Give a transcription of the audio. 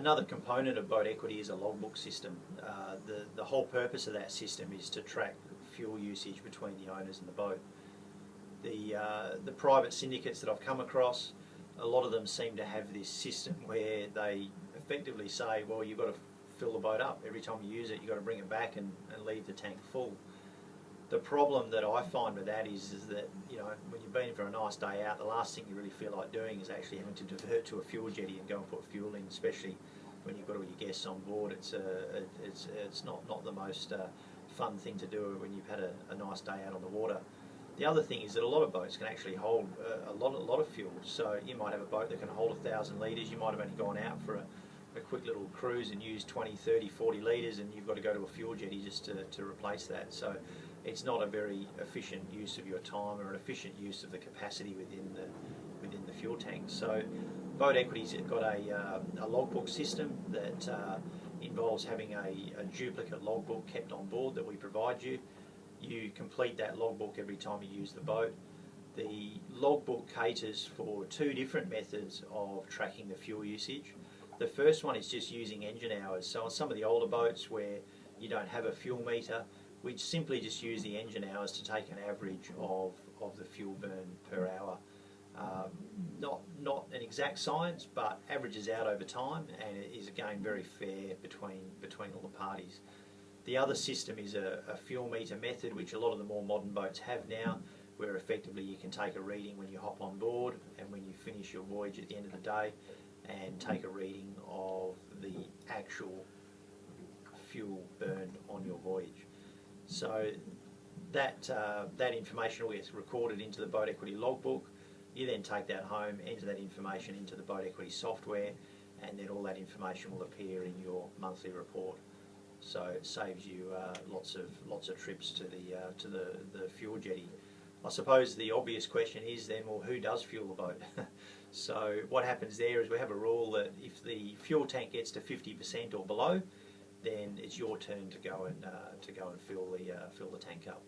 Another component of boat equity is a logbook system. The whole purpose of that system is to track fuel usage between the owners and the boat. The private syndicates that I've come across, a lot of them seem to have this system where they effectively say, well, you've got to fill the boat up. Every time you use it, you've got to bring it back and leave the tank full. The problem that I find with that is that, you know, when you've been for a nice day out, the last thing you really feel like doing is actually having to divert to a fuel jetty and go and put fuel in, especially when you've got all your guests on board. It's not the most fun thing to do when you've had a nice day out on the water. The other thing is that a lot of boats can actually hold a lot of fuel. So you might have a boat that can hold 1,000 litres. You might have only gone out for a quick little cruise and used 20, 30, 40 litres, and you've got to go to a fuel jetty just to replace that. So it's not a very efficient use of your time or an efficient use of the capacity within the fuel tank. So Boat Equity's got a logbook system that involves having a duplicate logbook kept on board that we provide you. You complete that logbook every time you use the boat. The logbook caters for two different methods of tracking the fuel usage. The first one is just using engine hours. So on some of the older boats where you don't have a fuel meter, we simply just use the engine hours to take an average of the fuel burn per hour. Not an exact science, but averages out over time, and it is again very fair between all the parties. The other system is a fuel meter method, which a lot of the more modern boats have now, where effectively you can take a reading when you hop on board and when you finish your voyage at the end of the day, and take a reading of the actual fuel burned on your voyage. So that information all gets recorded into the Boat Equity logbook. You then take that home, enter that information into the Boat Equity software, and then all that information will appear in your monthly report. So it saves you lots of trips to the fuel jetty. I suppose the obvious question is then, well, who does fuel the boat? So what happens there is we have a rule that if the fuel tank gets to 50% or below, then it's your turn to go and fill the tank up.